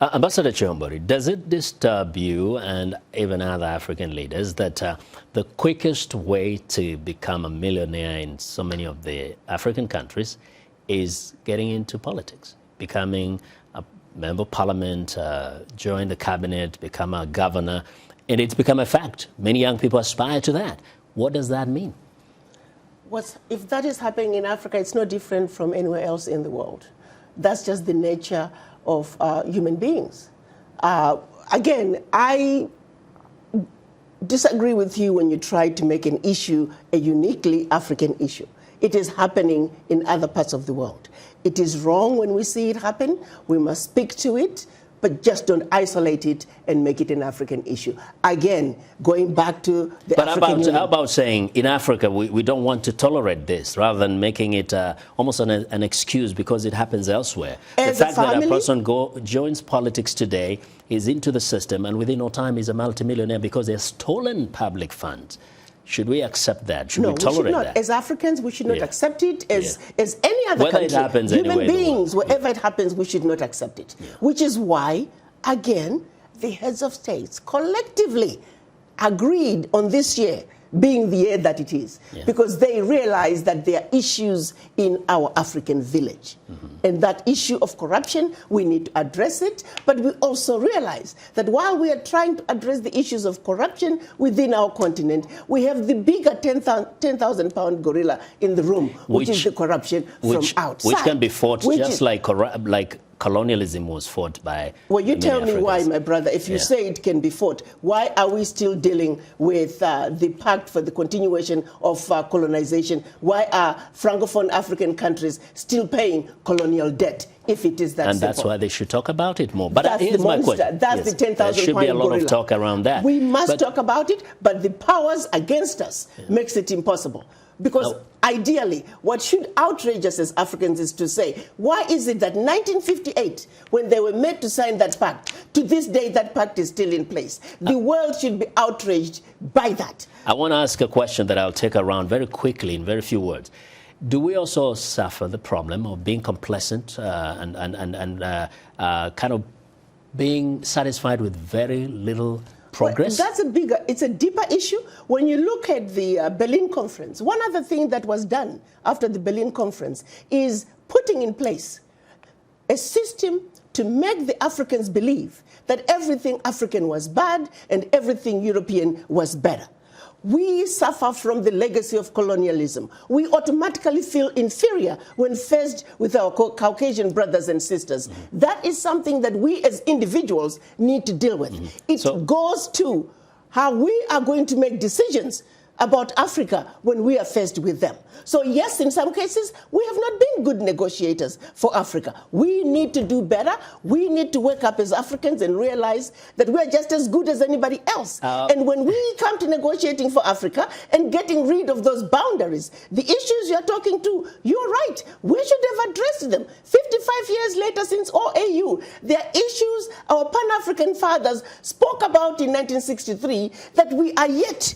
Ambassador Chihombori, does it disturb you and even other African leaders that the quickest way to become a millionaire in so many of the African countries is getting into politics, becoming a member of parliament, join the cabinet, become a governor, and it's become a fact. Many young people aspire to that. What does that mean? If that is happening in Africa, it's no different from anywhere else in the world. That's just the nature of human beings. Again, I disagree with you when you try to make an issue a uniquely African issue. It is happening in other parts of the world. It is wrong when we see it happen. We must speak to it, but just don't isolate it and make it an African issue. Again, going back to the African Union. How about saying, in Africa, we don't want to tolerate this, rather than making it almost an excuse because it happens elsewhere. The fact that a person joins politics today, is into the system, and within no time is a multimillionaire because they're stolen public funds. Should we accept that? Should we tolerate that? As Africans, we should not accept it. As any other country, it happens human beings, wherever it happens, we should not accept it. Which is why, again, the heads of states collectively agreed on this year being the year that it is, because they realize that there are issues in our African village. And that issue of corruption, we need to address it, but we also realize that while we are trying to address the issues of corruption within our continent, we have the bigger 10,000-pound gorilla in the room, which is the corruption from outside. Which can be fought just like colonialism was fought by Well, you tell me why, my brother. If you say it can be fought, why are we still dealing with the Pact for the Continuation of Colonization? Why are Francophone African countries still paying colonial debt if it is that simple? And that's why they should talk about it more. But that's here's my question. That's the 10,000-pound gorilla. There should be a lot of talk around that. We must talk about it, but the powers against us makes it impossible. Because ideally, what should outrage us as Africans is to say, why is it that 1958, when they were made to sign that pact, to this day that pact is still in place? The world should be outraged by that. I want to ask a question that I'll take around very quickly in very few words. Do we also suffer the problem of being complacent and kind of being satisfied with very little progress? Well, it's a deeper issue. When you look at the Berlin Conference, one other thing that was done after the Berlin Conference is putting in place a system to make the Africans believe that everything African was bad and everything European was better. We suffer from the legacy of colonialism. We automatically feel inferior when faced with our Caucasian brothers and sisters. That is something that we as individuals need to deal with. It goes to how we are going to make decisions about Africa when we are faced with them. So yes, in some cases, we have not been good negotiators for Africa. We need to do better. We need to wake up as Africans and realize that we are just as good as anybody else. And when we come to negotiating for Africa and getting rid of those boundaries, the issues you're talking to, you're right. We should have addressed them. 55 years later since OAU, there are issues our Pan-African fathers spoke about in 1963 that we are yet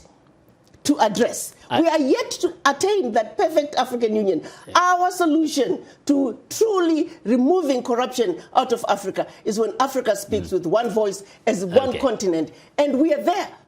to address. We are yet to attain that perfect African Union. Our solution to truly removing corruption out of Africa is when Africa speaks with one voice as one continent, and we are there.